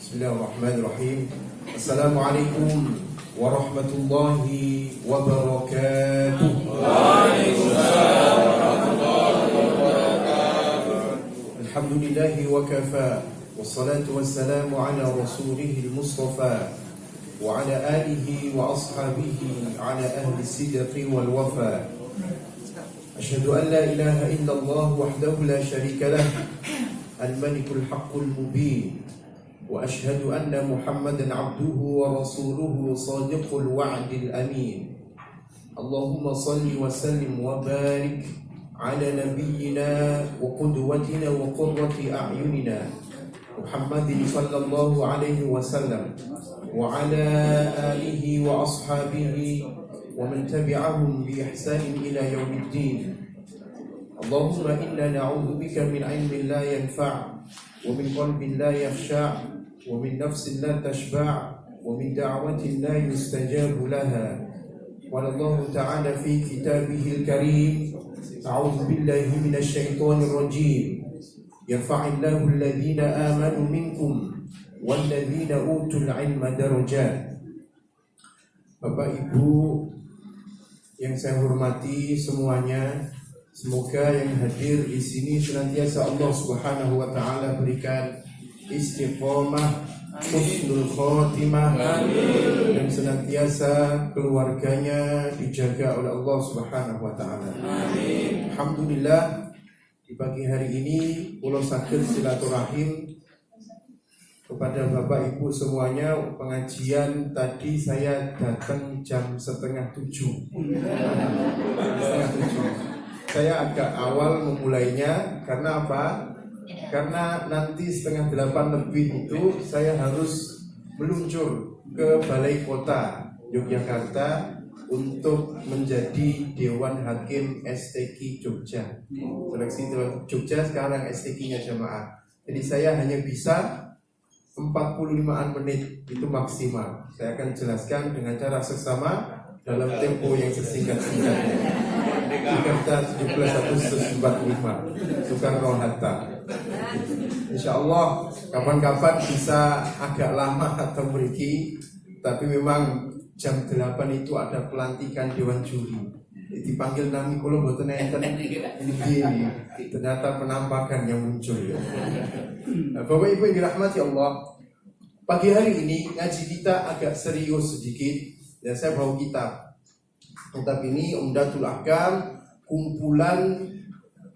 Bismillahirrahmanirrahim. Assalamualaikum warahmatullahi wabarakatuh. Waalaikumsalam warahmatullahi wabarakatuh. Alhamdulillahi wa kafa. Wassalatu wassalamu ala rasulihil mustafa wa ala alihi wa ashabihi ala ahli sidqi wal wafa. Asyhadu an la ilaha illallah wahdahu la syarika lah, al-malikul haqqul mubin. وأشهد أن محمدا عبده ورسوله صادق الوعد الأمين. اللهم صل وسلم وبارك على نبينا وقدوتنا وقرة أعيننا محمد صلى الله عليه وسلم وعلى آله وأصحابه ومن تبعهم بإحسان إلى يوم الدين. اللهم إنا نعوذ بك من علم لا ينفع ومن قلب لا يخشع ومن نفس لا تشبع ومن دعوة لا يستجاب لها. قال الله تعالى في كتابه الكريم: أعوذ بالله من الشيطان الرجيم، يرفع الله الذين آمنوا منكم والذين أوتوا العلم درجات. Bapak Ibu yang saya hormati semuanya, semoga yang hadir di sini senantiasa Allah Subhanahu wa taala berikan istiqomah, husnul khotimah, dan senantiasa keluarganya dijaga oleh Allah Subhanahu wa taala. Alhamdulillah, di pagi hari ini kula saged silaturahim kepada Bapak Ibu semuanya. Pengajian tadi saya datang jam 6:30. Saya agak awal memulainya karena apa? Karena nanti 7:30 lebih itu saya harus meluncur ke Balai Kota Yogyakarta untuk menjadi Dewan Hakim STQ Jogja. Seleksi Dewan Jogja sekarang STQ-nya jamaah. Jadi saya hanya bisa 45-an menit itu maksimal. Saya akan jelaskan dengan cara seksama dalam tempo yang sesingkat-singkatnya. Jakarta 17 Agustus 45 Soekarno-Hatta. Insyaallah kapan-kapan bisa agak lama atau beriki, tapi memang jam 8 itu ada pelantikan Dewan Juri. Dipanggil nami kula mboten enten ini. Ternyata penampakan yang muncul. Bapak Ibu yang dirahmati Allah, pagi hari ini ngaji kita agak serius sedikit dan saya bawa kitab. Kitab ini Umdatul Ahkam, kumpulan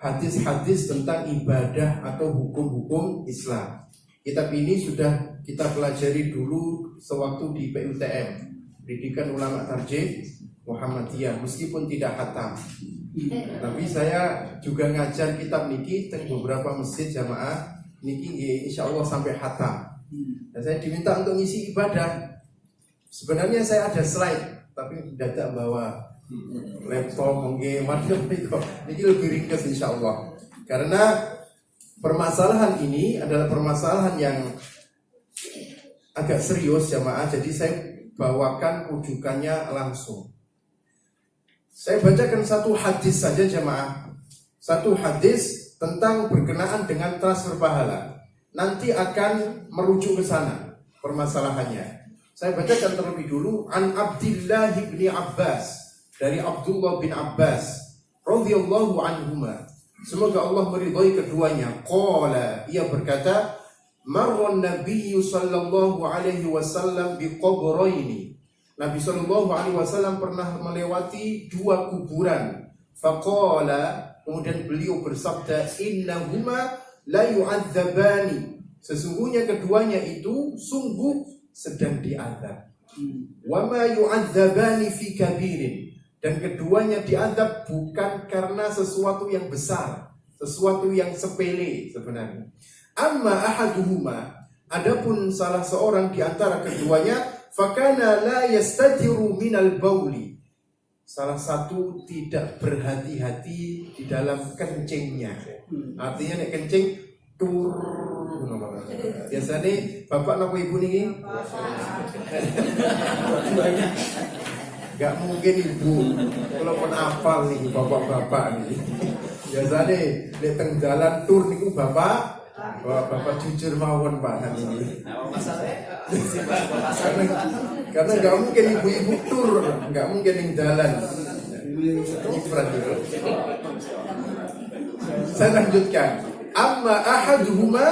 hadis-hadis tentang ibadah atau hukum-hukum Islam. Kitab ini sudah kita pelajari dulu sewaktu di PUTM, Pendidikan Ulama Tarjih Muhammadiyah, meskipun tidak khatam. Tapi saya juga ngajar kitab niki teng beberapa masjid jamaah niki insyaallah sampai khatam. Dan saya diminta untuk ngisi ibadah. Sebenarnya saya ada slide, tapi tidak bawa laptop mungkin macam itu. Ini lebih ringkas insyaallah. Karena permasalahan ini adalah permasalahan yang agak serius jamaah. Jadi saya bawakan rujukannya langsung. Saya bacakan satu hadis saja jamaah. Satu hadis tentang berkenaan dengan transfer pahala. Nanti akan merujuk ke sana permasalahannya. Saya bacakan terlebih dulu. An Abdillah bin Abbas, dari Abdullah bin Abbas radhiyallahu anhuma, semoga Allah meridhai keduanya. Qala, ia berkata, marran nabiyyu sallallahu alaihi wasallam biqabraini. Nabi sallallahu alaihi wasallam pernah melewati dua kuburan. Faqala, kemudian beliau bersabda, innahuma la yu'adzabani, sesungguhnya keduanya itu sungguh sedang diazab. Wa ma yu'adzabani fi kabirin, dan keduanya diazab bukan karena sesuatu yang besar, sesuatu yang sepele sebenarnya. Amma ahaduhuma, adapun salah seorang di antara keduanya, fakana la yastadiru minal bauli, salah satu tidak berhati-hati di dalam kencingnya. Artinya nek kencing tur. Biasanya bapak napa ibu nih? Gak mungkin ibu, walaupun apal nih bapak-bapak nih. Biasanya nek teng jalan tur niku bapak, Wah, Bapak jujur mawon Pak ini. Nah, masalahnya Karena nggak mungkin ibu-ibu tur, nggak mungkin yang jalan. Nyiprat dulu. Saya lanjutkan. Amma ahaduhuma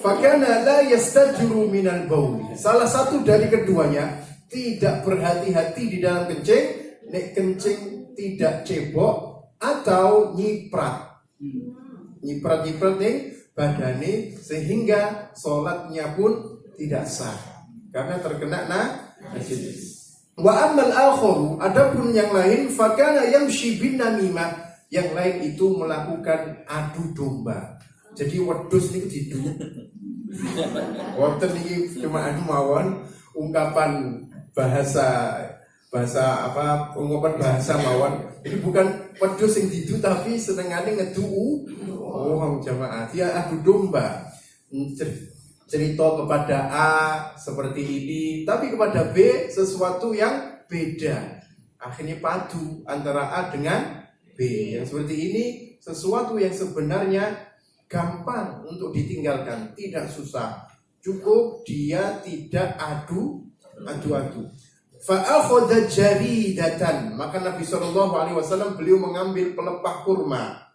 fakana la yastajiru minal baul. Salah satu dari keduanya tidak berhati-hati di dalam kencing, nek kencing tidak cebok atau nyiprat. Nyiprat-nyiprat nih badane sehingga sholatnya pun tidak sah karena terkena najis. Wa ammal akharu, adapun yang lain fakana yamshi bin namimah, yang lain itu melakukan adu domba. Jadi wedhus niku didu. Wonten iki cuma anu mawon ungkapan bahasa apa ungkapan bahasa mawon. Ini bukan wedhus yang didu tapi senengane ngedu. Oh jamaah, dia adu domba. Cerita kepada A seperti ini, tapi kepada B sesuatu yang beda. Akhirnya padu antara A dengan B. Yang seperti ini sesuatu yang sebenarnya gampang untuk ditinggalkan, tidak susah. Cukup dia tidak adu. Fa'akhadha jaridatan, maka Nabi SAW beliau mengambil pelepah kurma,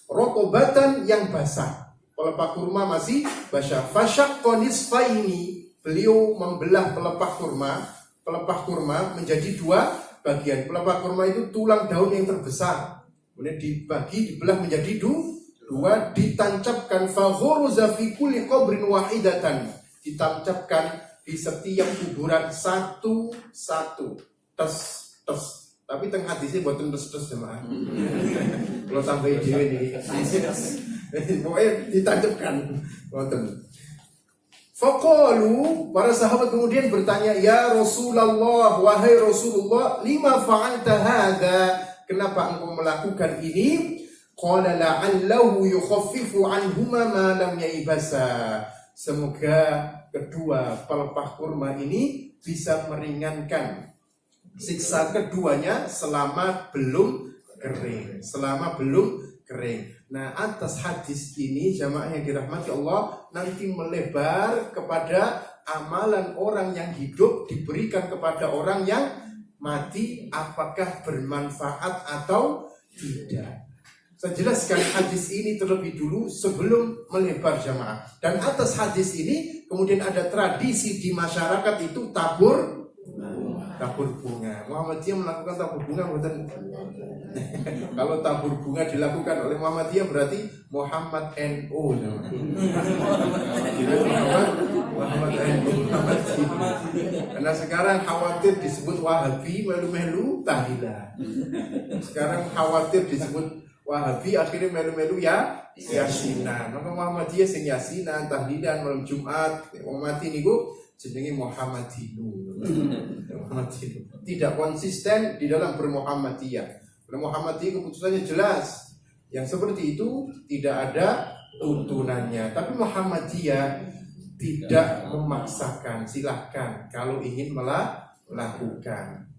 rotobatan yang basah. Pelepah kurma masih basah. Fasyaqqa nisfaini, beliau membelah pelepah kurma menjadi dua bagian. Pelepah kurma itu tulang daun yang terbesar. Kemudian dibelah menjadi dua, ditancapkan faghurza fi kulli qabrin wahidatan. Ditancapkan di setiap kuburan satu. Tes. Tapi tengah hadisnya buatan tes jemaah. Kalau sampai dhewe ini. Pokoknya ditancapkan. Faqalu, para sahabat kemudian bertanya, ya Rasulullah, wahai Rasulullah, lima fa'alta hadza? Kenapa engkau melakukan ini? Qala la'allahu yukhaffifu anhuma ma lam yaibasa. Semoga kedua pelepah kurma ini bisa meringankan siksa keduanya selama belum kering. Nah, atas hadis ini jamaah yang dirahmati Allah, nanti melebar kepada amalan orang yang hidup diberikan kepada orang yang mati, apakah bermanfaat atau tidak. Saya jelaskan hadis ini terlebih dulu sebelum melebar jamaah. Dan atas hadis ini kemudian ada tradisi di masyarakat itu tabur bunga. Muhammadiyah melakukan tabur bunga bukan? Kalau tabur bunga dilakukan oleh Muhammadiyah berarti Muhammad NU. Muhammad NU. Karena sekarang khawatir disebut Wahabi, melu-melu tahlilan. Sekarang khawatir disebut Wahabi, akhirnya melu-melu ya yasinan. Maka Muhammadiyah sing yasinan, tahlilan malam Jumat. Wong mati niku jenenge Muhammadinu. Tidak konsisten di dalam bermuhammadiyah. Bermuhammadiyah keputusannya jelas. Yang seperti itu tidak ada tuntunannya. Tapi Muhammadiyah tidak memaksakan. Silahkan kalau ingin melakukan.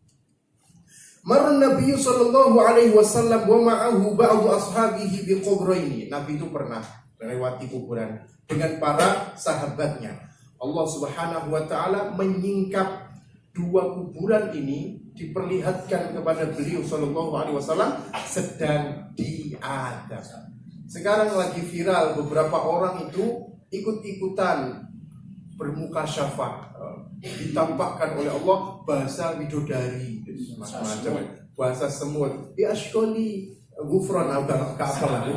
Marun Nabi sallallahu alaihi wasallam wa ma'ahu ba'du ashabihi bi qubraini. Nabi itu pernah melewati kuburan dengan para sahabatnya. Allah Subhanahu wa taala menyingkap dua kuburan ini, diperlihatkan kepada beliau sallallahu alaihi wasallam sedang diadab. Sekarang lagi viral, beberapa orang itu ikut-ikutan bermukasyafah, ditampakkan oleh Allah bahasa widodari, macam-macam, bahasa semut. Ya ashkoli gufron apa-apa.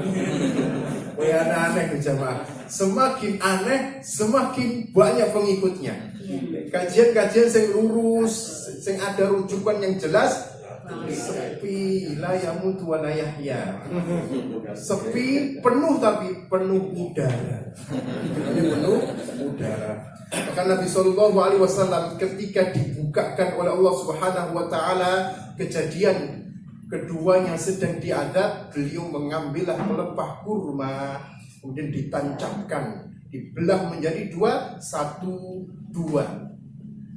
Ya aneh jamaah. Semakin aneh, semakin banyak pengikutnya. Kajian-kajian yang lurus, yang ada rujukan yang jelas, sepi, la yamutu wa la yahya. Sepi, penuh tapi penuh udara. Penuh udara. Maka Nabi Sallallahu Alaihi Wasallam ketika dibukakan oleh Allah Subhanahu Wa Taala kejadian keduanya sedang diadab, beliau mengambillah pelepah kurma, kemudian ditancapkan, dibelah menjadi dua.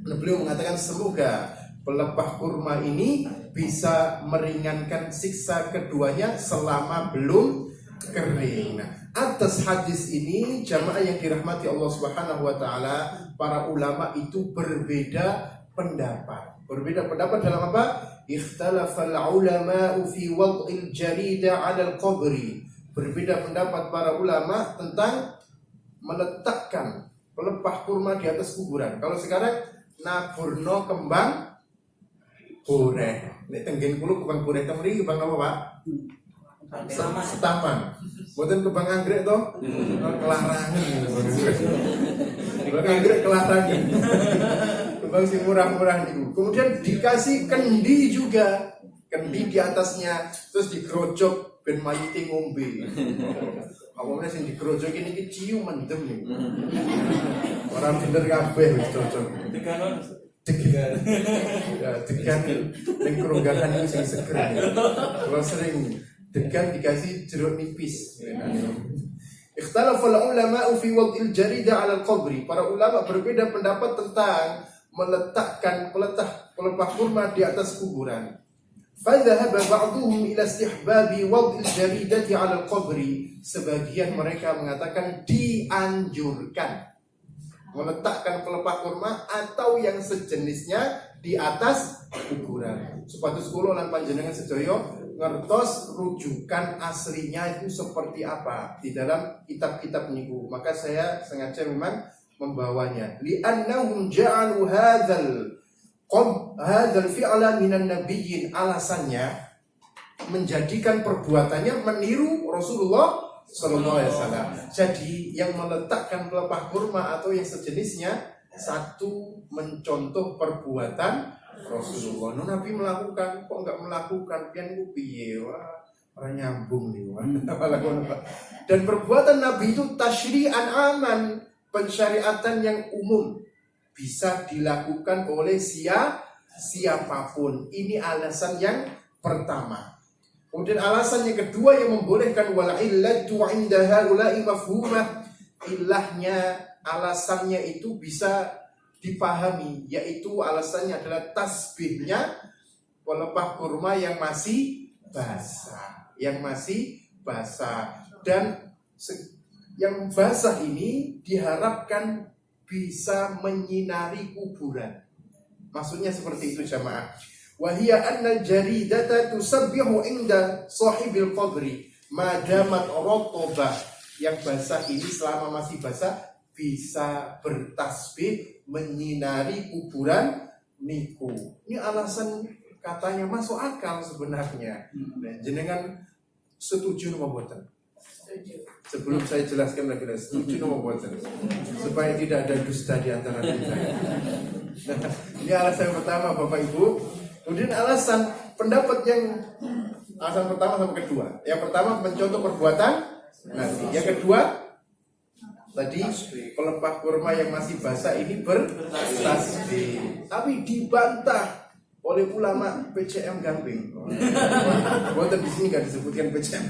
Nah, beliau mengatakan semoga pelepah kurma ini bisa meringankan siksa keduanya selama belum kering. Nah, Atas hadis ini jamaah yang dirahmati Allah Subhanahu wa taala, para ulama itu berbeda pendapat. Berbeda pendapat dalam apa? Ikhtalafal ulama'u fi wad'il jarida 'ala al-qabri. Berbeda pendapat para ulama tentang meletakkan pelepah kurma di atas kuburan. Kalau sekarang naburno kembang boreh. Nek tenggen kulo kembang boreh teng mriki kembang apa, Pak? Setaman. Mboten kembang anggrek to? Kelarangan. Kembang anggrek kelarangan. Kembang sing murah-murah niku. Kemudian dikasih kendi juga. Kendi di atasnya, terus digerojok ben mayite ngombe. Awalnya sing digerojok ini cium mendem nih. Orang bener kabeh wis cocok. Degan. Ya, degan ning keronggakan ini sing seger. Kalau sering degan dikasih jeruk nipis. Ikhtalafal ulama'u fi wad'il jarida 'ala al-qabri. Para ulama berbeda pendapat tentang meletakkan pelepah kurma di atas kuburan. Fadhahaba ba'duhum ila istihbabi wad'il jaridati 'ala al-qabri. Sebagian mereka mengatakan dianjurkan meletakkan pelepah kurma atau yang sejenisnya di atas kuburan. Supados kula lan panjenengan sedaya ngertos rujukan aslinya itu seperti apa di dalam kitab-kitab niku. Maka saya sengaja memang membawanya. Li'annahum ja'alu hadzal fi'la minan nabiyyin. Alasannya menjadikan perbuatannya meniru Rasulullah sallallahu alaihi wasallam. Jadi yang meletakkan pelepah kurma atau yang sejenisnya satu mencontoh perbuatan Rasulullah. Nabi melakukan, kok enggak melakukan? Pian ku piye? Wah, ora nyambung nih. Dan perbuatan Nabi itu tasyri'an aman, pensyariatan yang umum, bisa dilakukan oleh siapapun. Ini alasan yang pertama. Kemudian alasan yang kedua yang membolehkan wal illatu 'inda haula'i mafhumah. Ilahnya, alasannya itu bisa dipahami, yaitu alasannya adalah tasbihnya pelepah kurma yang masih basah, dan yang basah ini diharapkan bisa menyinari kuburan. Maksudnya seperti itu jamaah. Wahia anna jaridata tusabbihu inda sahibil qabri madamat rotobah. Yang basah ini selama masih basah bisa bertasbih menyinari kuburan niku. Ini alasan katanya masuk akal sebenarnya. Nah, jenengan setuju napa mboten? Setuju. Sebelum saya jelaskan lagi, setuju napa mboten? Supaya tidak ada dusta di antara kita. Nah, ini alasan pertama Bapak Ibu. Kemudian alasan pertama sama kedua. Yang pertama mencontoh perbuatan Nabi. Yang kedua tadi pelepah kurma yang masih basah ini bertasbih. Tapi dibantah oleh ulama PCM Gamping. Bukan di sini nggak disebutkan PCM.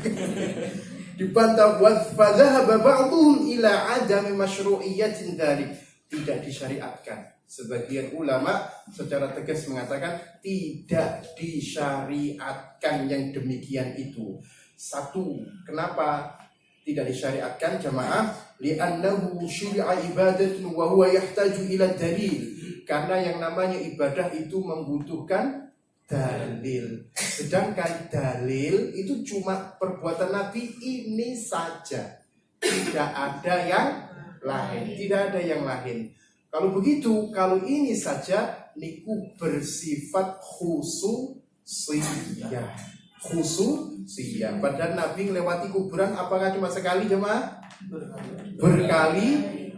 Dibantah fadzahaba ba'dhum ila adami masyru'iyyatin dzalik. Tidak disyariatkan. Sebagian ulama secara tegas mengatakan tidak disyariatkan yang demikian itu. Satu, kenapa tidak disyariatkan jamaah? Li'annahu syuri'a ibadatun wa huwa yahtaju ila dalil. Karena yang namanya ibadah itu membutuhkan dalil. Sedangkan dalil itu cuma perbuatan Nabi ini saja. Tidak ada yang lain. Tidak ada yang lain. Kalau begitu, kalau ini saja niku bersifat khususiyah. Khususiyah. Padahal Nabi melewati kuburan apakah cuma sekali jemaah?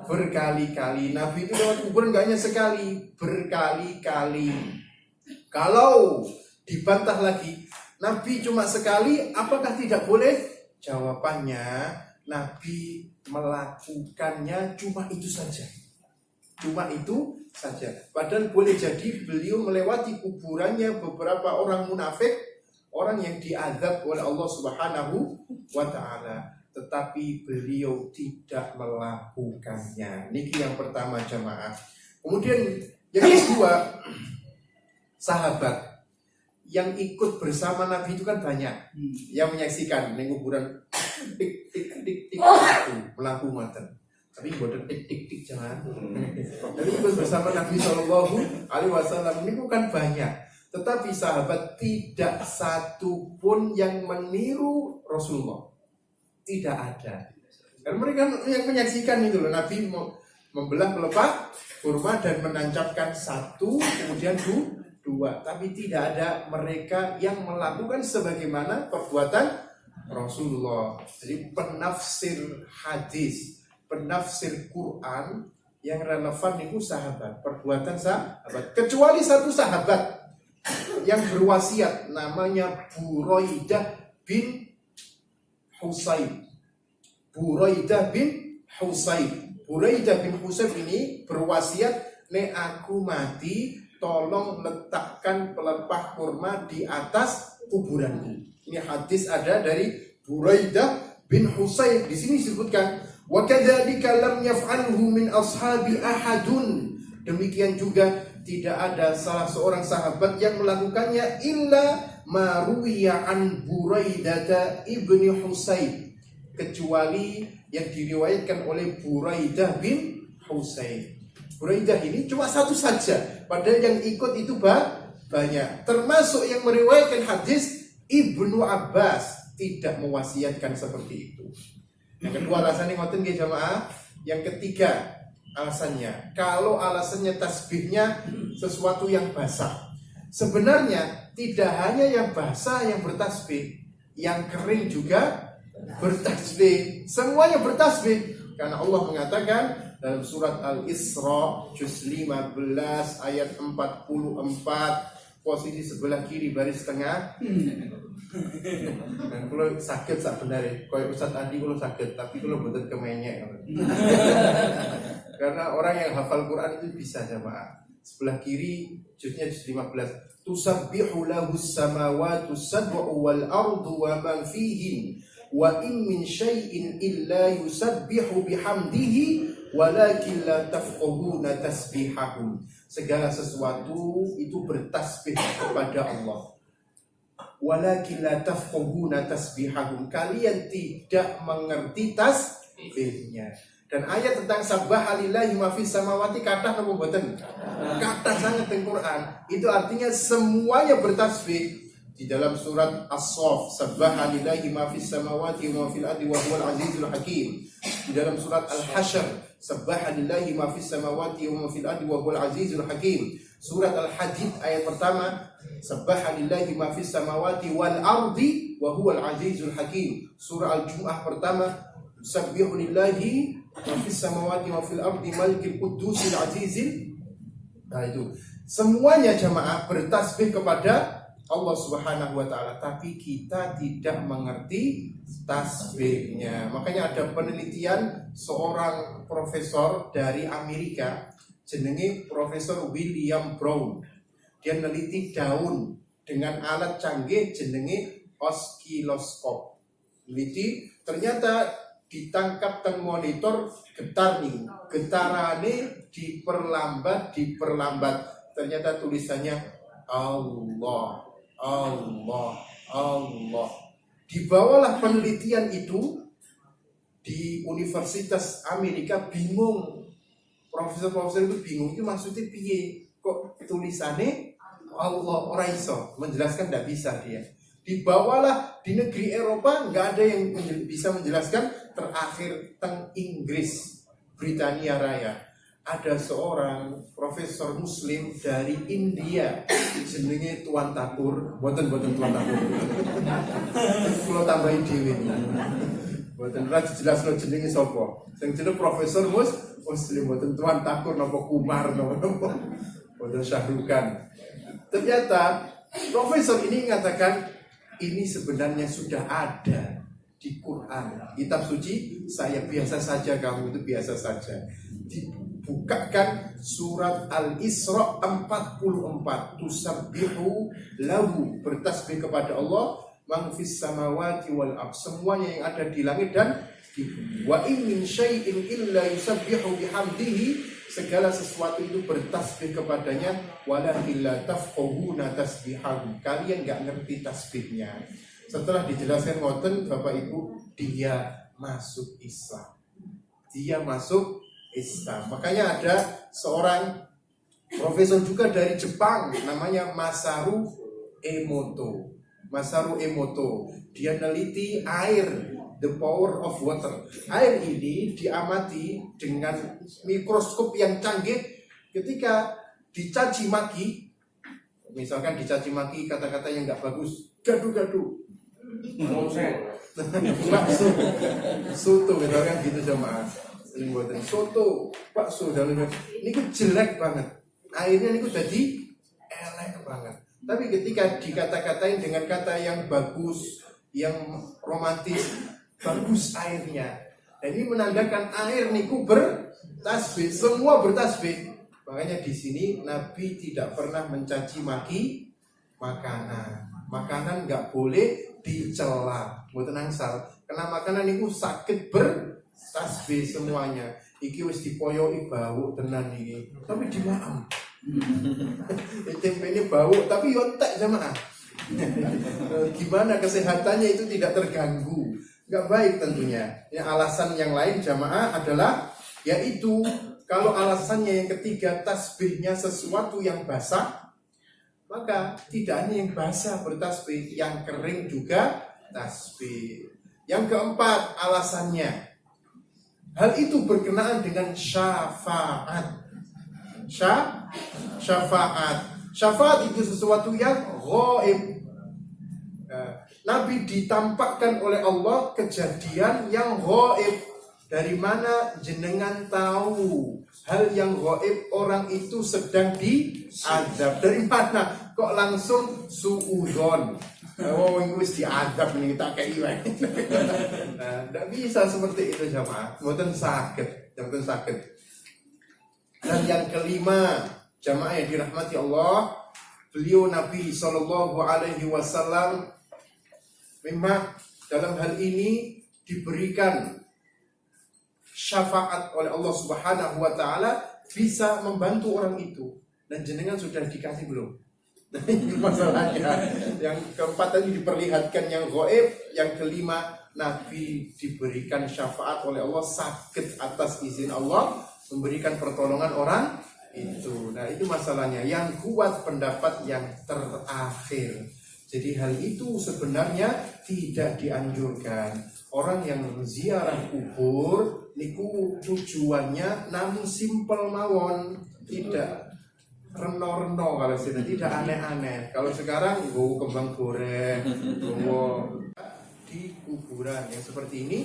Berkali-kali. Nabi itu lewat kuburan gak hanya sekali, berkali-kali. Kalau dibantah lagi, Nabi cuma sekali, apakah tidak boleh? Jawabannya, Nabi melakukannya cuma itu saja. Padahal boleh jadi beliau melewati kuburannya beberapa orang munafik, orang yang diazab oleh Allah Subhanahu wa ta'ala, tetapi beliau tidak melakukannya. Niki yang pertama jamaah. Kemudian yang kedua, sahabat yang ikut bersama Nabi itu kan banyak, yang menyaksikan di kuburan tik tik tik tik melaku ngoten. Tapi boten tik tik tik jangan. Jadi bersama Nabi Shallallahu Alaihi Wasallam ini bukan banyak, tetapi sahabat tidak satu pun yang meniru Rasulullah, tidak ada. Dan mereka yang menyaksikan itu loh, Nabi membelah pelepah kurma dan menancapkan satu, kemudian dua, tapi tidak ada mereka yang melakukan sebagaimana perbuatan Rasulullah. Jadi penafsir hadis, penafsir Quran yang relevan itu sahabat, perbuatan sahabat. Kecuali satu sahabat yang berwasiat namanya Buraidah bin Husayb. Buraidah bin Husayb. Buraidah bin Husayb ini berwasiat, "Nek aku mati, tolong letakkan pelepah kurma di atas kuburanku." Ini hadis ada dari Buraidah bin Husayb. Di sini disebutkan, "Wa kadzalika lam yaf'alhu min ashabi ahadun." Demikian juga tidak ada salah seorang sahabat yang melakukannya illa ma ruwiya an Buraidah ibni Husayb, kecuali yang diriwayatkan oleh Buraidah bin Husayb. Buraidah ini cuma satu saja, padahal yang ikut itu banyak. Termasuk yang meriwayatkan hadis Ibnu Abbas tidak mewasiatkan seperti itu. Yang kedua alasannya ngoten nggih jamaah. Yang ketiga alasannya, kalau alasannya tasbihnya sesuatu yang basah. Sebenarnya tidak hanya yang basah yang bertasbih, yang kering juga bertasbih. Semuanya bertasbih. Karena Allah mengatakan dalam surat Al-Isra juz 15 ayat 44, posisi sebelah kiri baris tengah. Dan kalau sakit sak benar, koyo Ustaz Andi kalau sakit, tapi kalau betul kemenyek. Karena orang yang hafal Quran itu bisa jamaah. Sebelah kiri juznya juz 15. Tusabbihu lahus samawati sab'u wal ardu wa man fihin wa in min syai'in illa yusabbihu bihamdihi walakin la tafqahuna tasbihahum. Segala sesuatu itu bertasbih kepada Allah. Walakin la tafqahuna tasbihahum. Kalian tidak mengerti tasbihnya. Dan ayat tentang sabbaha lillahi ma fis samawati kathah napa mboten? Kathah sangat di Quran. Itu artinya semuanya bertasbih. Di dalam surat As-Saff, sabbaha lillahi ma fis samawati wa ma fil ardi wa huwal azizul hakim. Di dalam surat Al-Hasyr, sabbaha lillahi ma fis samawati wa ma fil ardi wa huwal azizul hakim. Surat Al-Hadid ayat pertama, sabbaha lillahi ma fis samawati wal ardi wa huwal azizul hakim. Surah Al-Jumu'ah pertama, sabbihu lillahi ma fis samawati wa fil ardi malikil qudusil azizil. Nah itu semuanya jamaah bertasbih kepada Allah Subhanahu wa taala, tapi kita tidak mengerti tasbihnya. Makanya ada penelitian seorang profesor dari Amerika, jenenge Profesor William Brown. Dia meneliti daun dengan alat canggih jenenge oskiloskop. Meneliti, ternyata ditangkap teng monitor getar nih, getarane diperlambat. Ternyata tulisannya Allah. Dibawalah penelitian itu di Universitas Amerika, bingung. Profesor-profesor itu bingung, itu maksudnya piye? Kok tulisannya Allah ora iso menjelaskan, tidak bisa dia. Dibawalah di negeri Eropa, nggak ada yang bisa menjelaskan. Terakhir teng Inggris, Britania Raya, ada seorang profesor Muslim dari India, jenenge Tuan Takur, boten Tuan Takur. Kalau tambahin dewe, boten ora jelasno jenenge sapa. Sing jenenge profesor Muslim, boten Tuan Takur napa Kumar napa, boten Syahrukan. Ternyata profesor ini mengatakan ini sebenarnya sudah ada di Quran, kitab suci. Saya biasa saja, kamu itu biasa saja. Bukakan surat Al-Isra 44, tusabbihu lahu, bertasbih kepada Allah, man fis samawati wal ardh, semuanya yang ada di langit dan di bumi. Wa in min syai'in illa yusabbihu bihamdihi, segala sesuatu itu bertasbih kepadanya, walakin la tafqahuna tasbihahum, kalian enggak ngerti tasbihnya. Setelah dijelaskan ngoten Bapak Ibu, dia masuk Islam. Dia masuk Islam. Makanya ada seorang profesor juga dari Jepang namanya Masaru Emoto. Masaru Emoto. Dia neliti air, the power of water. Air ini diamati dengan mikroskop yang canggih ketika dicaci maki. Misalkan dicaci maki kata-kata yang nggak bagus, gaduh-gaduh. Bakso, soto misalkan gitu jemaah. Sering buatan soto, bakso dan ini jelek banget. Airnya ini jadi elek banget. Tapi ketika dikata-katain dengan kata yang bagus, yang romantis, bagus airnya. Dan ini menandakan air niku bertasbih, semua bertasbih. Makanya di sini Nabi tidak pernah mencaci maki makanan. Makanan nggak boleh dicela, buat nangsal. Karena makanan itu sakit bertasbih semuanya. Iki wis dipoyoki bau tenan iki. Tapi dimaem. Tempe ini bau tapi yo entek jamaah. Gimana kesehatannya itu tidak terganggu. Nggak baik tentunya. Yang alasan yang lain jamaah adalah yaitu kalau alasannya yang ketiga tasbihnya sesuatu yang basah, maka tidak hanya yang basah bertasbih, yang kering juga tasbih. Yang keempat alasannya, hal itu berkenaan dengan syafaat. Syafaat itu sesuatu yang ghaib. Nabi ditampakkan oleh Allah kejadian yang ghaib. Dari mana jenengan tahu hal yang ghaib orang itu sedang diadab? Dari mana? Kok langsung suudzon? Oh, ini wis diadab nih tak kayak iwek. Tidak bisa seperti itu jamaah. Mboten sakit, mboten sakit. Dan yang kelima, jamaah yang dirahmati Allah, beliau Nabi SAW memang dalam hal ini diberikan syafaat oleh Allah Subhanahu wa taala bisa membantu orang itu. Dan jenengan sudah dikasih belum? Nah, itu masalahnya. Yang keempat tadi diperlihatkan yang gaib, yang kelima Nabi diberikan syafaat oleh Allah, sakit atas izin Allah memberikan pertolongan orang itu. Nah, itu masalahnya. Yang kuat pendapat yang terakhir. Jadi hal itu sebenarnya tidak dianjurkan. Orang yang ziarah kubur niku tujuannya namun simpel mawon, tidak reno-reno kalau sudah, tidak aneh-aneh. Kalau sekarang go kembang goreng, go di kuburan yang seperti ini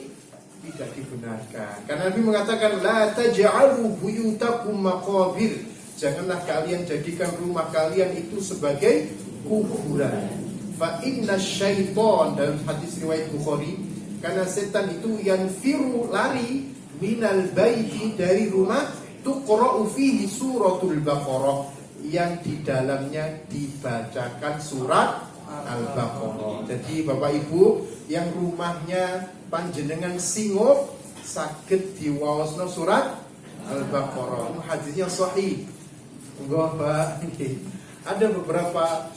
tidak dibenarkan. Karena Nabi mengatakan la taj'alu buyutakum maqabir. Janganlah kalian jadikan rumah kalian itu sebagai kuburan. Fa inna syaitan, dalam hadis riwayat Bukhari, karena setan itu yanfiru lari minal baiti, dari rumah, tuqra'u fihi suratul Baqarah, yang di dalamnya dibacakan surat Al-Baqarah. Jadi Bapak Ibu yang rumahnya panjenengan singop saged diwaosno surat Al-Baqarah. Hadisnya sahih. Enggak, Pak. Ada beberapa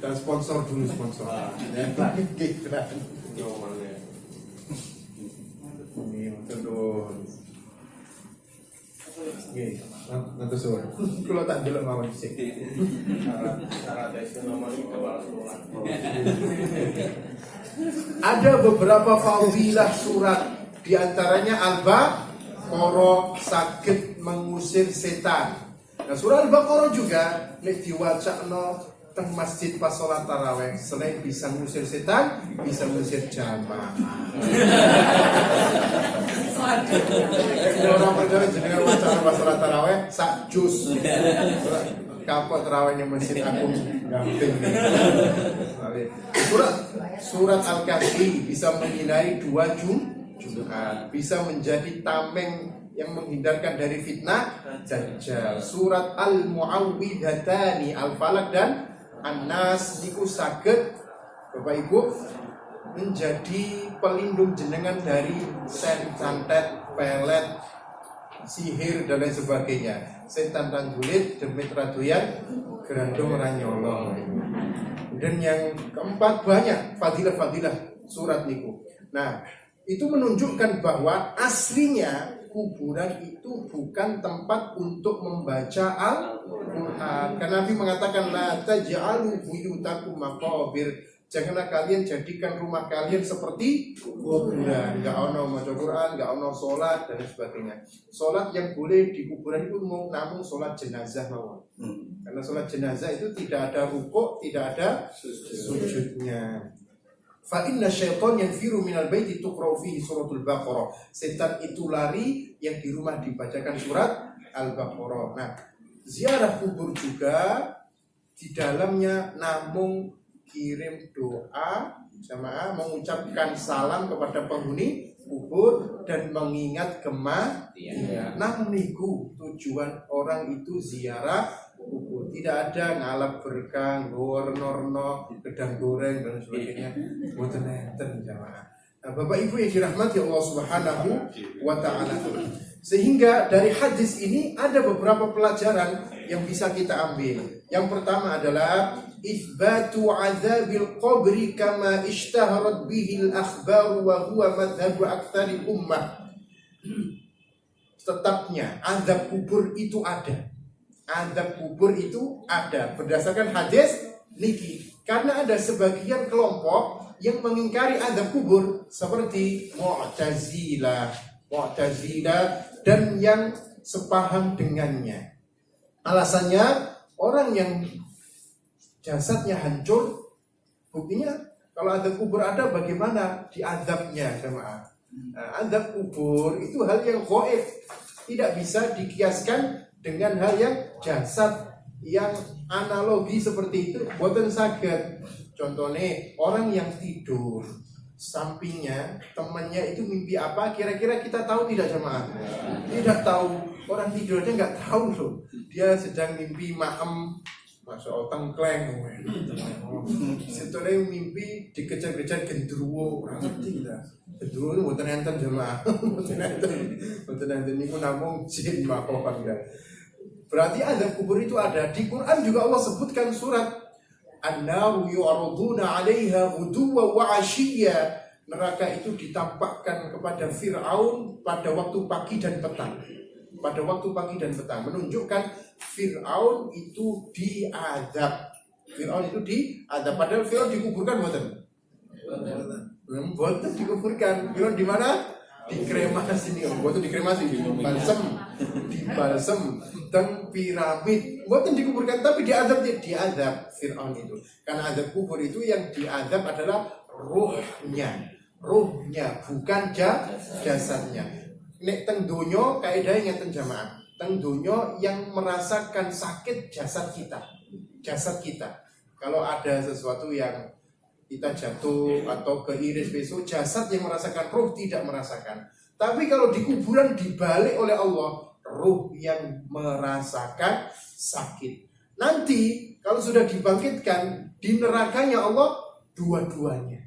dan sponsor dulu, sponsor. Ini terus. Nggih, nanti sore. Kalau tak delok mawon sik. Ada beberapa fadilah surat, di antaranya Al-Baqarah saged mengusir setan. Nah, surah Al-Baqarah juga nek diwacakno teng masjid pas sholat taraweh, selain bisa ngusir setan, bisa ngusir jamaah. Orang percaya jenengan wacana pas sholat taraweh sak jus. Kapok tarawehnya masjid agung gamping. Surat Al-Kahfi bisa menghindari 2 Jumat, bisa menjadi tameng yang menghindarkan dari fitnah Dajjal. Surat Al-Mu'awwidhatani, Al-Falaq dan An-Nas niku saged Bapak Ibu menjadi pelindung jenengan dari santet, pelet, sihir dan lain sebagainya. Setan dan bulit demit radoyan grandong ranyolong. Kemudian yang keempat, banyak fadilah-fadilah surat niku. Nah, itu menunjukkan bahwa aslinya kuburan itu bukan tempat untuk membaca Al-Quran. Karena Nabi mengatakan la taj'alu buyutakum maqabir. Janganlah kalian jadikan rumah kalian seperti kuburan. Enggak ono maca Quran, enggak ono salat dan sebagainya. Salat yang boleh di kuburan itu namun salat jenazah mawon. Karena salat jenazah itu tidak ada rukuk, tidak ada sujudnya. Fa inna syaitan yanfiru minal baiti tuqra'u fihi suratul Baqarah. Setan itu lari yang di rumah dibacakan surat Al-Baqarah. Nah, ziarah kubur juga di dalamnya namun kirim doa jamaah, mengucapkan salam kepada penghuni kubur dan mengingat kematian. Namun niku tujuan orang itu ziarah kubur. Tidak ada ngalap berkah, gornorno, gedang goreng dan sebagainya. Boten enten jamaah. Nah, Bapak Ibu yang dirahmati Allah Subhanahu wa taala. Sehingga dari hadis ini ada beberapa pelajaran yang bisa kita ambil. Yang pertama adalah itsbatu adzabil qabri kama ishtaharat bihi al-akhbar wa huwa madhhabu aktsari ummah. Tetapnya azab kubur itu ada. Azab kubur itu ada berdasarkan hadis niki. Karena ada sebagian kelompok yang mengingkari azab kubur seperti Mu'tazilah dan yang sepaham dengannya. Alasannya orang yang jasadnya hancur, buktinya kalau azab kubur ada bagaimana diazabnya jemaah. Nah, azab kubur itu hal yang gaib, tidak bisa dikiaskan dengan hal yang jasad yang analogi seperti itu boten saged. Contohnya orang yang tidur sampingnya temannya itu mimpi apa, kira-kira kita tahu tidak jemaah? Tidak tahu. Orang tidurnya nggak tahu loh. Dia sedang mimpi maem, masuk tengkleng. Setelah mimpi dikejar-kejar gendruwo, ngerti lah. Gendruwo itu boten enten jemaah. Boten enten niku namung jin makhluk ya. Berarti azab kubur itu ada. Di Quran juga Allah sebutkan surat An-naru yu'raduna 'alaiha ghuduwwan wa 'ashiyya. Neraka itu ditampakkan kepada Fir'aun pada waktu pagi dan petang. Pada waktu pagi dan petang menunjukkan Fir'aun itu diazab. Fir'aun itu diazab. Padahal Fir'aun dikuburkan boten? Boten dikuburkan. Fir'aun di mana? Dikremasi nih. Boten dikremasi, dibalsem dan piramid. Boten dikuburkan tapi diazab Fir'aun itu. Karena azab kubur itu yang diazab adalah ruhnya bukan jasadnya. Nek teng donya kaidahnya ngeten jamaah. Teng donya yang merasakan sakit jasad kita. Kalau ada sesuatu yang kita jatuh atau keiris besok, jasad yang merasakan, ruh tidak merasakan. Tapi kalau di kuburan dibalik oleh Allah, ruh yang merasakan sakit. Nanti kalau sudah dibangkitkan di nerakanya Allah, dua-duanya,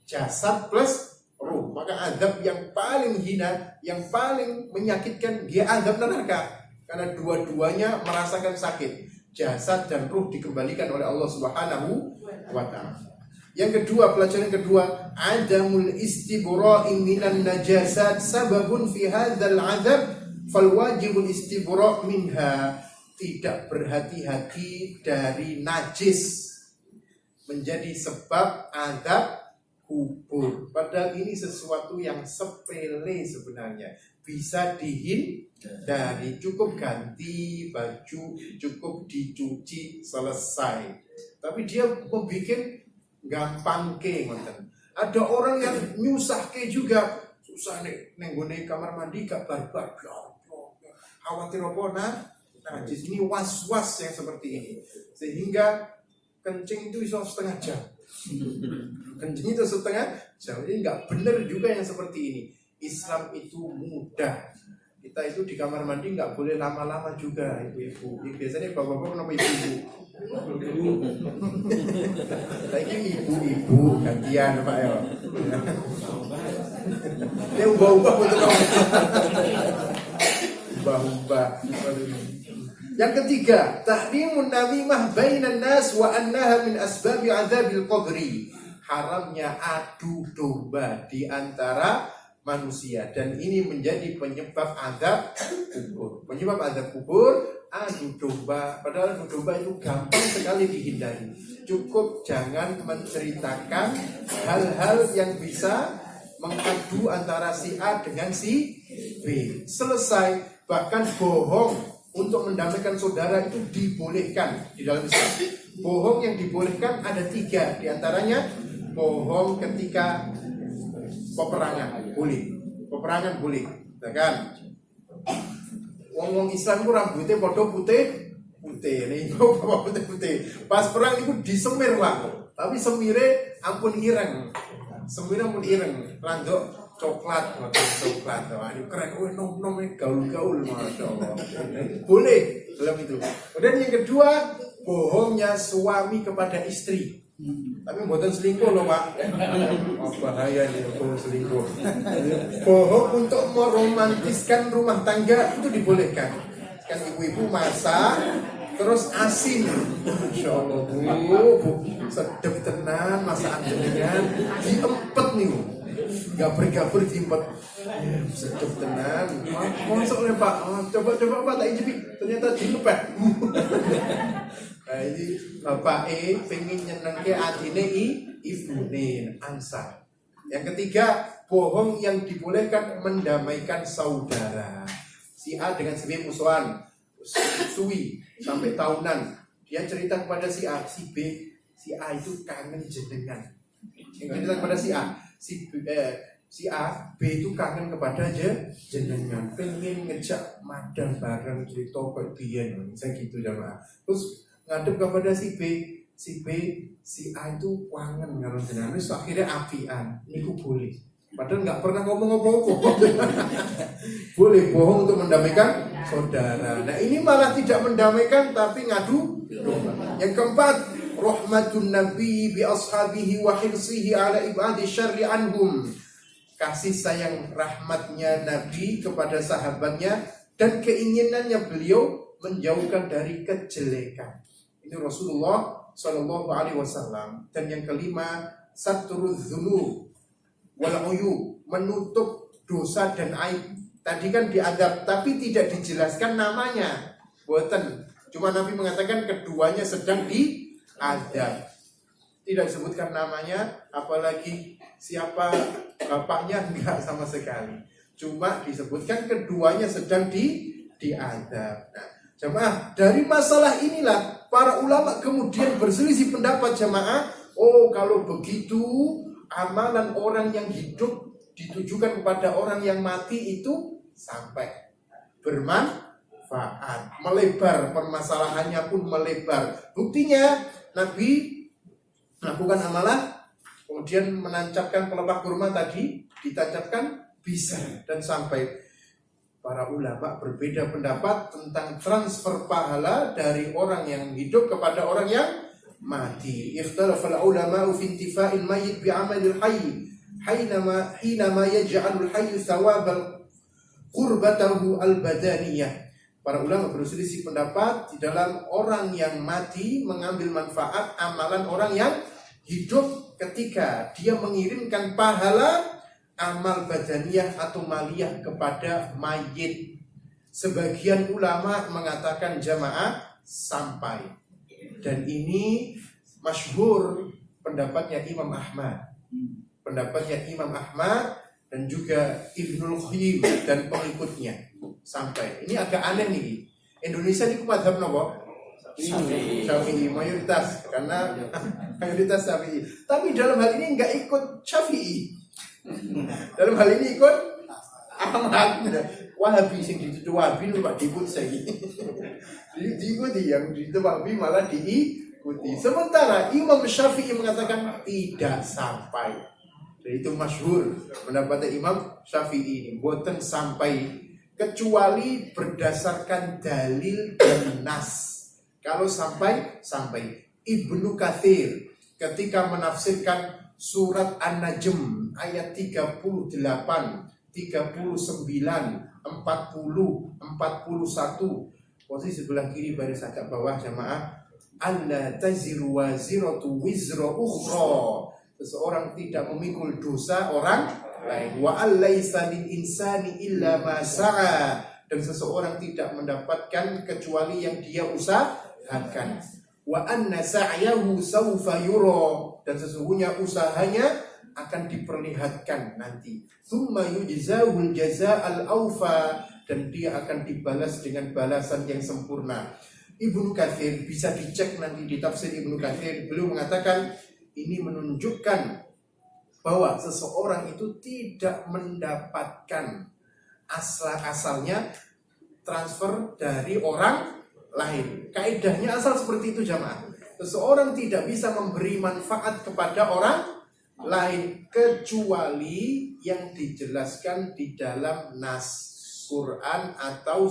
jasad plus ruh. Maka azab yang paling hina, yang paling menyakitkan, dia azab neraka. Karena dua-duanya merasakan sakit. Jasad dan ruh dikembalikan oleh Allah Subhanahu wa ta'ala. Yang kedua, pelajaran kedua, adamul istibra'i minan najasat sababun fi hadzal azab fal wajibul istibra' minha. Tidak berhati-hati dari najis menjadi sebab azab kubur. Padahal ini sesuatu yang sepele sebenarnya, bisa dihindari. Cukup ganti baju, cukup dicuci, selesai. Tapi dia membuat gampang ke ngoten. Ada orang yang nyusah ke juga, susah nih nenggone kamar mandi gak barbar. Khawatir apa najis. Ini was-was yang seperti ini. Sehingga kencing itu bisa setengah jam. Kencing itu setengah jam. Ini nggak benar juga yang seperti ini. Islam itu mudah. Kita itu di kamar mandi nggak boleh lama-lama juga, ibu-ibu. Biasanya bapak-bapak kenapa ibu-ibu? Lagi ibu-ibu gantian Pak ya. Dia ubah-ubah untuk ubah-ubah. Yang ketiga, tahrimun namimah bainan nas wa annaha min asbabi adzabil qabri. Haramnya adu domba di antara manusia dan ini menjadi penyebab azab kubur. Penyebab azab kubur adu domba. Padahal adu domba itu gampang sekali dihindari. Cukup jangan menceritakan hal-hal yang bisa mengadu antara si A dengan si B. Selesai. Bahkan bohong untuk mendamaikan saudara itu dibolehkan di dalam Islam. Bohong yang dibolehkan ada 3, diantaranya bohong ketika peperangan boleh, peperangan boleh, ya kan? Wong Islam itu rambutnya podo putih, nih putih. Pas perang itu disemir Pak, tapi semire ampun ireng, landok coklat, wah ini keren, nom gaul, masya Allah, boleh dalam itu. Kemudian yang kedua, bohongnya suami kepada istri, tapi buatan selingkuh loh Pak. Oh, bahaya nih bohong selingkuh. Bohong untuk meromantiskan rumah tangga itu dibolehkan. Kan ibu-ibu masak terus asin, masya Allah bu, sedep tenan masakan jenengan diempet nih. Gaber diempet sedep tenan. Masuk nih Pak, coba Pak tak icipi, ternyata dilepet. Nah ini bapak pengen nyenengke adine ibune angsa. Yang ketiga, bohong yang dibolehkan mendamaikan saudara. Si A dengan si B musuhan, suwi sampai tahunan. Dia cerita kepada si A, si B, si A itu kangen jenengan. Yang cerita kepada si A, si A, B itu kangen kepada jenengan, pengen ngejak madang bareng cerita kok biyen, saya gitu jamaah. Terus ngadep kepada si B, si A itu kangen karo jenengan. Terus akhirnya apian, niku boleh. Padahal nggak pernah ngomong apa-apa. Boleh bohong untuk mendamaikan saudara. Nah ini malah tidak mendamaikan tapi ngadu. Yang keempat, rahmatun nabi bi ashabihi wa hirsihi ala ibadi syarri anhum. Kasih sayang rahmatnya Nabi kepada sahabatnya dan keinginannya beliau menjauhkan dari kejelekan. Ini Rasulullah Shallallahu Alaihi Wasallam. Dan yang kelima, satrul dzunub wal uyub, menutup dosa dan aib. Tadi kan diadab tapi tidak dijelaskan namanya. Boten. Cuma Nabi mengatakan keduanya sedang diadab. Tidak disebutkan namanya, apalagi siapa bapaknya, enggak sama sekali. Cuma disebutkan keduanya sedang diadab. Nah, jamaah, dari masalah inilah para ulama kemudian berselisih pendapat jamaah. Oh, kalau begitu amalan orang yang hidup ditujukan kepada orang yang mati itu sampai bermanfaat, melebar, permasalahannya pun melebar. Buktinya Nabi melakukan amalan, kemudian menancapkan pelepah kurma tadi, ditancapkan bisa dan sampai. Para ulama berbeda pendapat tentang transfer pahala dari orang yang hidup kepada orang yang mati. Ikhtalafal ulama'u fi intifa'il mayyit bi'amalil hayy hinama yaj'alul hayy thawabal qurbatahu al-badaniyah. Para ulama berselisih pendapat di dalam orang yang mati mengambil manfaat amalan orang yang hidup ketika dia mengirimkan pahala amal badaniyah atau maliyah kepada mayit. Sebagian ulama mengatakan jamaah sampai. Dan ini masyhur pendapatnya Imam Ahmad. Pendapatnya Imam Ahmad dan juga Ibnul Qayyim dan pengikutnya sampai. Ini agak aneh nih. Indonesia ini mazhab nopo? Syafi'i mayoritas karena mayoritas Syafi'i. Tapi dalam hal ini enggak ikut Syafi'i. Dalam hal ini ikut Ahmad. Wahabi sing dituduh Wahabi lupa diikut saya. Diikuti yang dituduh Wahabi malah diikuti. Sementara Imam Syafi'i mengatakan tidak sampai. Dan itu masyhur pendapatnya Imam Syafi'i ini, boten sampai kecuali berdasarkan dalil dan nas. Kalau sampai. Ibnu Katsir ketika menafsirkan surat An-Najm ayat 38, 39, 40, 41, posisi sebelah kiri baris agak bawah jamaah. Alla taziru waziratu wizra ukhra. Seseorang tidak memikul dosa orang lain. Wa allaisa lil insani illa ma sa'a. Dan seseorang tidak mendapatkan kecuali yang dia usahakan. Wa anna sa'yahu sawfa yura. Dan sesungguhnya usahanya akan diperlihatkan nanti. Tsumma yujzahul jazaa'al awfa. Dan dia akan dibalas dengan balasan yang sempurna. Ibnu Katsir, bisa dicek nanti di tafsir Ibnu Katsir, beliau mengatakan ini menunjukkan bahwa seseorang itu tidak mendapatkan asalnya transfer dari orang lain. Kaidahnya asal seperti itu jamaah. Seseorang tidak bisa memberi manfaat kepada orang lain kecuali yang dijelaskan di dalam nas Quran atau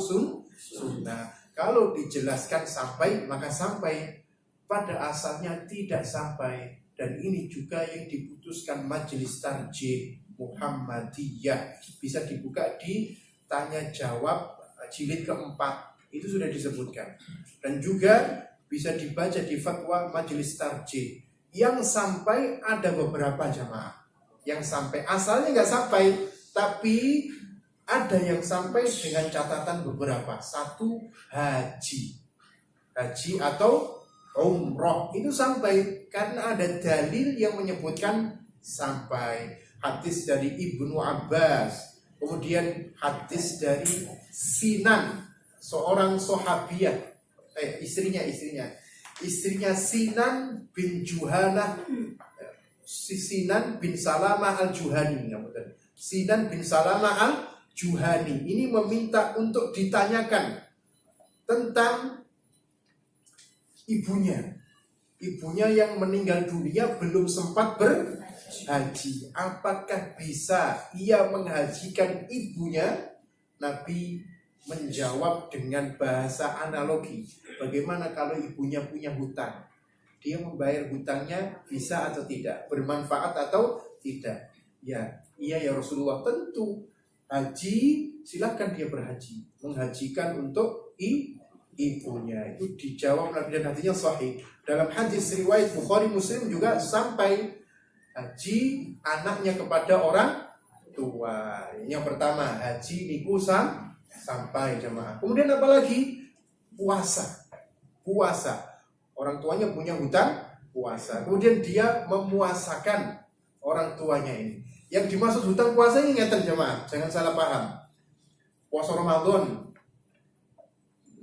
sunnah. Kalau dijelaskan sampai, maka sampai. Pada asalnya tidak sampai. Dan ini juga yang diputuskan Majelis Tarjih Muhammadiyah. Bisa dibuka di tanya jawab jilid keempat. Itu sudah disebutkan. Dan juga bisa dibaca di fatwa Majelis Tarjih. Yang sampai ada beberapa jamaah. Yang sampai, asalnya nggak sampai, tapi ada yang sampai dengan catatan beberapa. Satu, haji atau umroh itu sampai karena ada dalil yang menyebutkan sampai. Hadis dari Ibnu Abbas, kemudian hadis dari Sinan, seorang sahabiah, istrinya Sinan bin Juhanah, Sinan bin Salamah al-Juhani. Sinan bin Salamah al-Juhani ini meminta untuk ditanyakan tentang ibunya yang meninggal dunia belum sempat berhaji. Apakah bisa ia menghajikan ibunya? Nabi menjawab dengan bahasa analogi. Bagaimana kalau ibunya punya hutang? Dia membayar hutangnya bisa atau tidak? Bermanfaat atau tidak? Ya, iya ya Rasulullah, tentu haji, silakan dia berhaji, menghajikan untuk ibunya. Itu dijawab Nabi dan hadisnya sahih. Dalam hadis riwayat Bukhari Muslim juga sampai haji anaknya kepada orang tua. Yang pertama haji niku sampai jamaah. Kemudian apa lagi? Puasa. Orang tuanya punya hutang puasa. Kemudian dia memuasakan orang tuanya ini. Yang dimaksud hutang puasa ini ngeten jamaah, jangan salah paham. Puasa Ramadan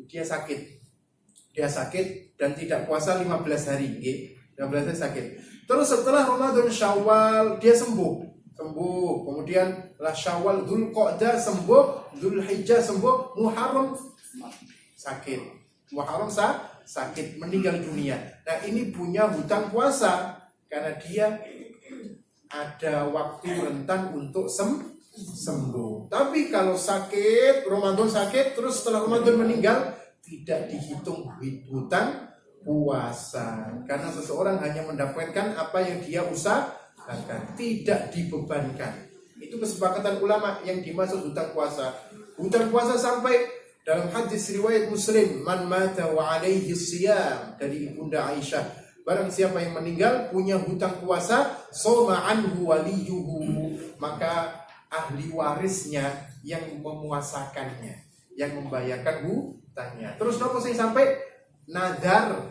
dia sakit dan tidak puasa 15 hari, 15 hari sakit. Terus setelah Ramadan Syawal dia sembuh. Kemudian lah Syawal, Dzulqa'dah sembuh, Dzulhijjah sembuh, Muharram sakit. Sakit meninggal dunia. Nah, ini punya hutang puasa karena dia ada waktu rentan untuk sembuh. Tapi kalau sakit, Ramadan sakit, terus setelah Ramadan meninggal, tidak dihitung hutang puasa. Karena seseorang hanya mendapatkan apa yang dia usahakan, tidak dibebankan. Itu kesepakatan ulama yang dimaksud hutang puasa. Hutang puasa sampai dalam hadis riwayat Muslim, man mata wa alaihi siyam, dari Ibunda Aisyah. Barang siapa yang meninggal punya hutang puasa, soma anhu waliyuhu, maka ahli warisnya yang memuasakannya, yang membayarkan hutangnya. Terus nopo saya sampai nazar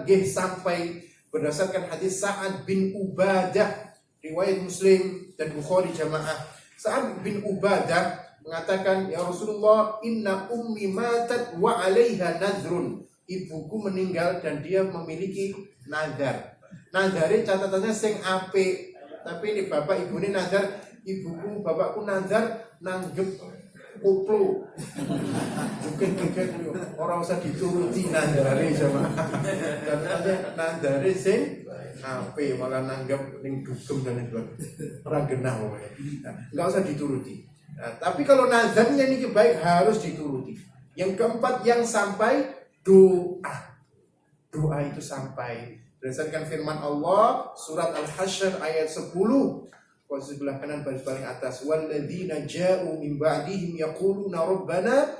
nggih sampai berdasarkan hadis Sa'ad bin Ubadah riwayat Muslim dan Bukhari jamaah. Sa'ad bin Ubadah mengatakan, ya Rasulullah, inna ummi matat wa 'alaiha nadrun. Ibuku meninggal dan dia memiliki nazar. Nazare catatannya sing apik. Tapi ini bapak ibu ini nazar, ibuku bapakku nazar nanggep koplo. Mungkin orang usah dituruti nazare sama. Katanya nazare sing apik malah nanggep ning dugem dan itu. Ora genah wae. Enggak usah dituruti. Nah, tapi kalau nazarnya ini baik harus dituruti. Yang keempat yang sampai doa itu sampai berdasarkan firman Allah surat Al-Hasyr ayat 10 posisi sebelah kanan baris paling atas, walladzina ja'u min ba'dihim yaquluna rabbana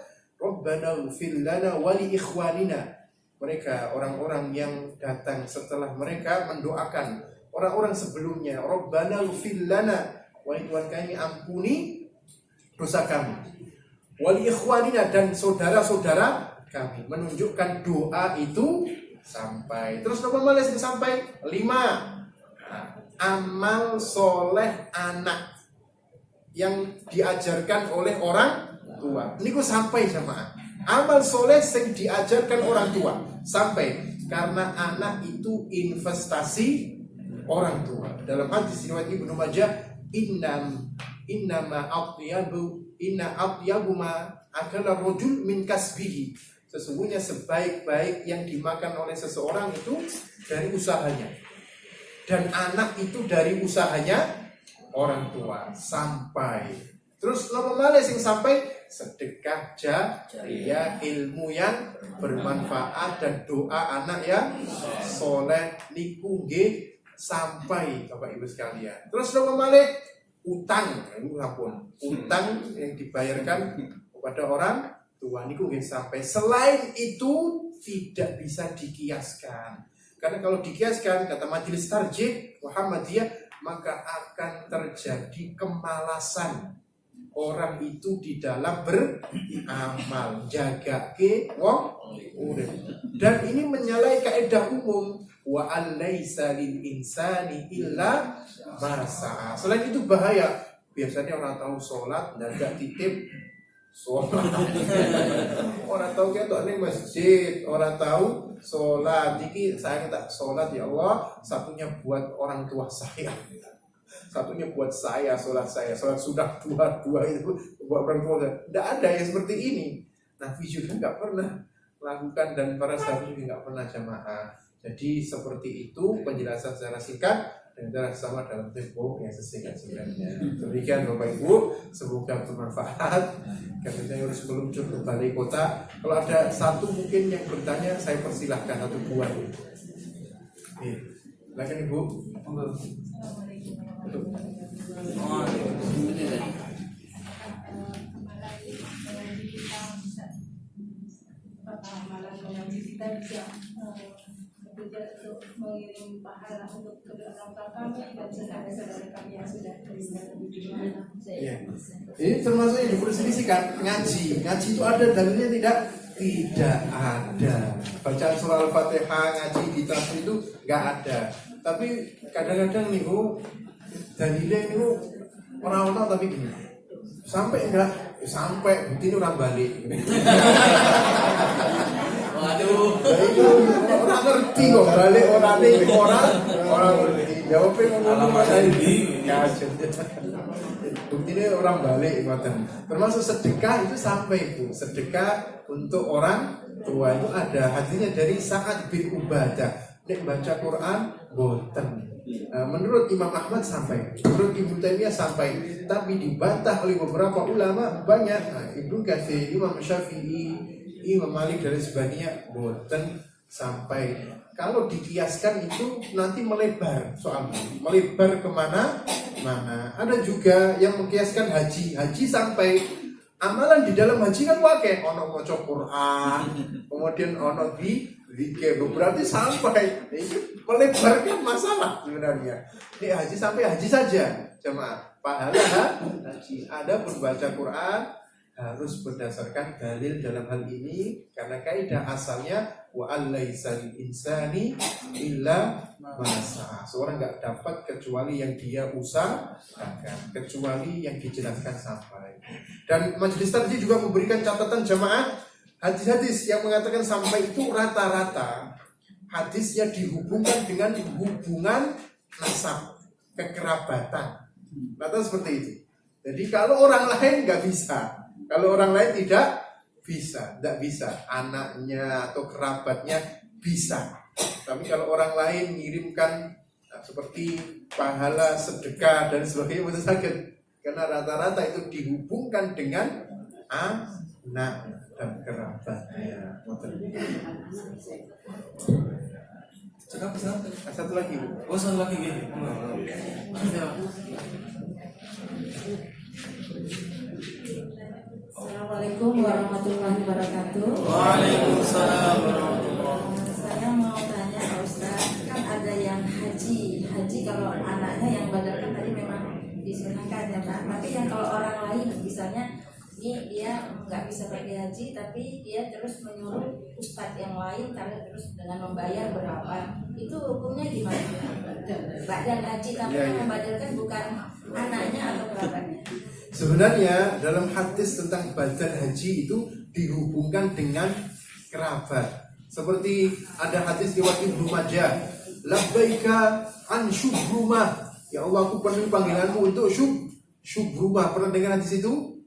Rabbana ighfir lana wa li ikhwanina. Mereka orang-orang yang datang setelah mereka mendoakan orang-orang sebelumnya, Rabbana ighfir lana, wahai Tuhan kami ampuni dosa kami, wa li ikhwanina, dan saudara-saudara kami. Menunjukkan doa itu sampai. Terus nomor malah sampai 5. Amal soleh anak yang diajarkan oleh orang tua. Ini kok sampai jamaah. Amal soleh yang diajarkan orang tua sampai, karena anak itu investasi orang tua. Dalam hadis riwayat Ibnu Majah, innama atyabu ma akala rajul min kasbihi. Sesungguhnya sebaik-baik yang dimakan oleh seseorang itu dari usahanya, dan anak itu dari usahanya orang tua. Sampai terus nomor malih sing sampai sedekah jariyah, ilmu yang bermanfaat dan doa anak yang soleh niku nggih sampai Bapak Ibu sekalian. Terus nomor malih utang, utang yang dibayarkan kepada orang tua niku nggih sampai. Selain itu tidak bisa dikiaskan. Karena kalau dikiaskan, kata Majelis Tarjih Muhammadiyah, maka akan terjadi kemalasan orang itu di dalam beramal, jaga ke wong urip. Dan ini menyalahi kaidah umum, wa alaisa lil insani illa ma sa'a. Selain itu bahaya. Biasanya orang tahu sholat dan gak titip sholat. Orang tahu kita ning masjid, orang tahu sholat. Jadi saya tak sholat, ya Allah, satunya buat orang tua saya, satunya buat saya, sholat sudah dua itu buat orang tua saya. Tidak ada yang seperti ini. Nabi juga nggak pernah lakukan, dan para sahabat juga nggak pernah jamaah. Jadi seperti itu penjelasan secara singkat dan secara sama dalam tempo yang sesingkat-singkatnya. Demikian Bapak Ibu, semoga bermanfaat. Karena saya harus meluncur ke balai kota. Kalau ada satu mungkin yang bertanya, saya persilahkan atau buat. Silakan Ibu. Kita bisa bekerja untuk mengirim pahala untuk kedua orang tua kami dan saudara-saudara kami yang sudah meninggal di dunia. Ini termasuk yang diperselisihkan ngaji. Ngaji itu ada dalilnya tidak? Tidak ada. Bacaan surah Al-Fatihah ngaji di tasbih itu nggak ada. Tapi kadang-kadang nih dalilnya itu orang-orang tapi gini. Sampai enggak? Sampai bukti ini orang balik. Waduh. Itu orang ngerti kok balik orang ngerti. Jawabnya ngomong tadi. Bukti ini orang balik ngoten. Termasuk sedekah itu sampai itu. Sedekah untuk orang tua itu ada hadisnya dari Sa'ad bin Ubadah. Nek baca Quran boten. Menurut Imam Ahmad sampai, menurut Ibnu Taimiyah sampai, tapi dibantah oleh beberapa ulama banyak. Ibnu Katsir, Imam Syafi'i, Imam Malik dan sebagainya boten sampai. Kalau dikiaskan itu nanti melebar soalnya, melebar kemana mana. Ada juga yang mengkiaskan haji sampai. Amalan di dalam haji kan wakai, ono maca Quran, kemudian ono zikir, berarti sampai. Itu melebarkan masalah sebenarnya. Ini haji sampai haji saja, jemaah. Pahala haji. Ada pun baca Quran harus berdasarkan dalil dalam hal ini, karena kaidah asalnya wa alaisa lil insani illa ma sa'a. Seorang enggak dapat kecuali yang dia usahakan, kecuali yang dijelaskan sampai. Dan Majelis Tarjih juga memberikan catatan jamaah, hadis-hadis yang mengatakan sampai itu rata-rata hadisnya dihubungkan dengan hubungan nasab, kekerabatan. Rata seperti itu. Jadi kalau orang lain nggak bisa. Kalau orang lain tidak bisa, anaknya atau kerabatnya bisa. Tapi kalau orang lain mengirimkan seperti pahala, sedekah dan sebagainya, betul sakit. Karena rata-rata itu dihubungkan dengan anak dan kerabatnya. Satu lagi. Oh, satu lagi gini. Assalamualaikum warahmatullahi wabarakatuh. Waalaikumsalam warahmatullahi wabarakatuh. Saya mau tanya Pak Ustaz, kan ada yang haji kalau anaknya yang badal kan tadi memang disunahkan ya Pak. Tapi yang kalau orang lain misalnya ini dia nggak bisa pergi haji tapi dia terus menyuruh ustadz yang lain karena terus dengan membayar berapa, itu hukumnya gimana? Badal haji tapi Ya, yang ya. membadalkan bukan anaknya atau kerabatnya. Sebenarnya dalam hadis tentang badal haji itu dihubungkan dengan kerabat. Seperti ada hadis riwayat Ibnu Majah, labbaika an syubrumah. Ya Allah, aku penuhi panggilanmu untuk syubrumah. Pernah dengar hadis itu?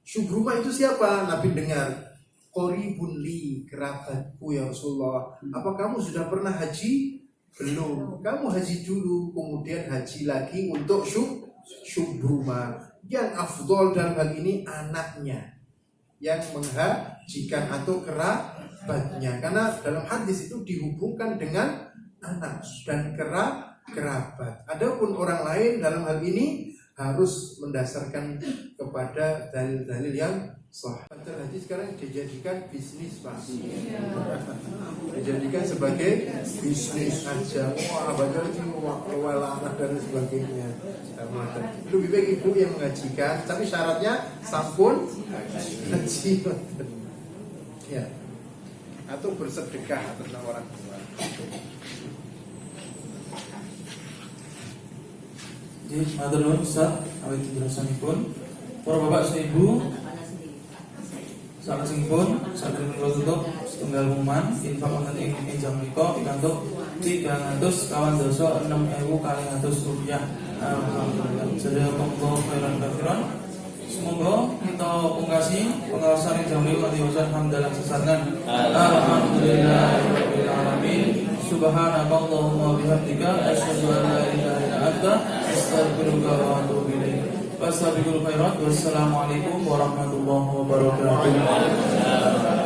Syubrumah itu siapa? Nabi dengar. Qoribun li, kerabatku ya Rasulullah. Apa kamu sudah pernah haji? Belum. Kamu haji dulu, kemudian haji lagi untuk syubrumah. Yang afdol dalam hal ini anaknya yang menghajikan atau kerabatnya, karena dalam hadis itu dihubungkan dengan anak dan kerabat. Adapun orang lain dalam hal ini harus mendasarkan kepada dalil-dalil yang sahih. Badal haji sekarang dijadikan bisnis, Pak. Dijadikan sebagai bisnis aja. Wah, badal haji anak dan sebagainya. Lebih baik ibu yang mengajikan, tapi syaratnya sampun haji. Ya. Atau bersedekah atas nama orang tua. Jadi, matur nuwun Ustaz, awit penjelasanipun. Para bapak ibu, salajengipun saged kula tutup setunggal pengumuman infak wonten ing jam menika pikantuk 396.200 rupiah. Alhamdulillah. Jazakumullah khairan katsiran. Semoga kita pungkasi pengawasan yang jam menika kanthi wajan hamdalah sesarengan. Alhamdulillahirabbil alamin. Subhanakallahumma bihamdika asyhadu an la ilaha illa anta astaghfiruka wa atubu ilaik. Wassalamualaikum warahmatullahi wabarakatuh.